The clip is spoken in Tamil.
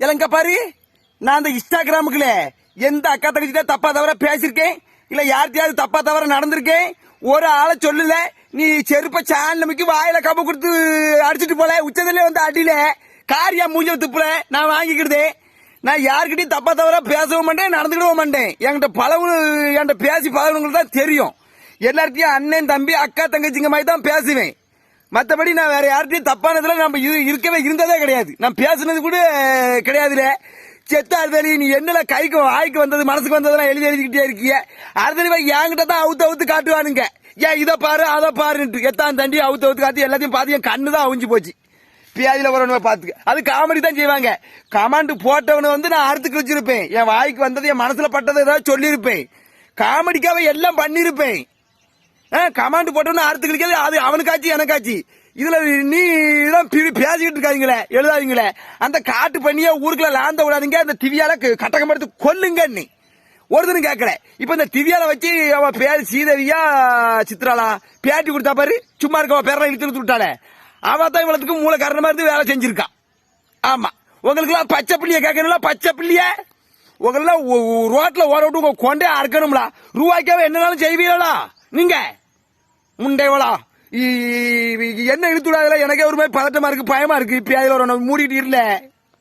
இலங்க பாரு, நான் அந்த இன்ஸ்டாகிராமுக்குல எந்த அக்கா தங்கச்சிட்ட தப்பா தவிர பேசிருக்கேன் இல்ல யார்கிட்டயாவது தப்பா தவிர நடந்திருக்கேன். ஒரு ஆளை சொல்லல. நீ செருப்ப சேனல் நம்பிக்கை வாயில கம்ப கொடுத்து அடிச்சிட்டு போல, உச்சத்திலே வந்து அடியில காரியா மூஞ்ச துப்புற நான் வாங்கிக்கிடுதே. நான் யாருக்கிட்டையும் தப்பா தவிர பேசவும் மாட்டேன், நடந்துக்கிடவும் மாட்டேன். என்கிட்ட பேசி பழகணுங்களுக்கு தான் தெரியும். எல்லார்ட்டையும் அண்ணன் தம்பி அக்கா தங்கச்சிங்க மாதிரி தான் பேசுவேன். மற்றபடி நான் வேற யார்கிட்டையும் தப்பானதுல நம்ம இருக்கவே இருந்ததே கிடையாது. நான் பேசுனது கூட கிடையாதுல. செத்தா அறுதலி, நீ என்னல கைக்கு வாய்க்கு வந்தது மனசுக்கு வந்ததெல்லாம் எழுதிக்கிட்டே இருக்கிய. அறுதலி என்கிட்ட தான் அவுத்து காட்டுவானுங்க. ஏன் இதை பாரு அதை பாருன்ட்டு எத்தான் தண்டி அவுத்து காட்டி எல்லாத்தையும் பார்த்து என் கண்ணு தான் அவிஞ்சு போச்சு. பியாதியில வரவன பாத்துக்க, அது காமெடி தான் செய்வாங்க. கமாண்டு போட்டவனை வந்து நான் அறுத்துக்கு வச்சிருப்பேன். என் வாய்க்கு வந்தது என் மனசுல பட்டதை ஏதாவது சொல்லியிருப்பேன். காமெடிக்காக எல்லாம் பண்ணிருப்பேன். கமாண்டு போட்டவன அறுத்து கிழிக்காது, அது அவனுக்காச்சு எனக்காச்சு. இதுல நீ பேசிக்கிட்டு இருக்காதீங்களே, எழுதாதீங்களே. அந்த காட்டு பண்ணிய ஊருக்குள்ள லாந்த விடாதீங்க. அந்த திவ்யால கட்டகம் எடுத்து கொல்லுங்க. நீ ஒருத்தனும் கேட்கல. இப்ப இந்த திவ்யால வச்சு அவ பேர் சீதவியா சித்ராலா பேட்டி கொடுத்தா பாரு. சும்மா இருக்க பேரெல்லாம் இழுத்து விட்டாளே, அவ தான் இவ்வளவுக்கு மூல காரணமா இருந்து வேலை செஞ்சிருக்கா. ஆமா, உங்களுக்கு எல்லாம் பச்சை பிள்ளைய கேட்கணும்ல. பச்சை பிள்ளைய உங்களெல்லாம் ரோட்ல ஓட விட்டு உங்க கொண்டே அறுக்கணும்ல. ரூபாய்க்காக என்னனாலும் செய்வீங்களா நீங்க? முண்டைவளா என்ன இழுத்து விடாதுல. எனக்கே ஒரு மாதிரி பதட்டமா இருக்கு, பயமா இருக்கு. இப்ப அதுல மூடிட்டு இல்ல.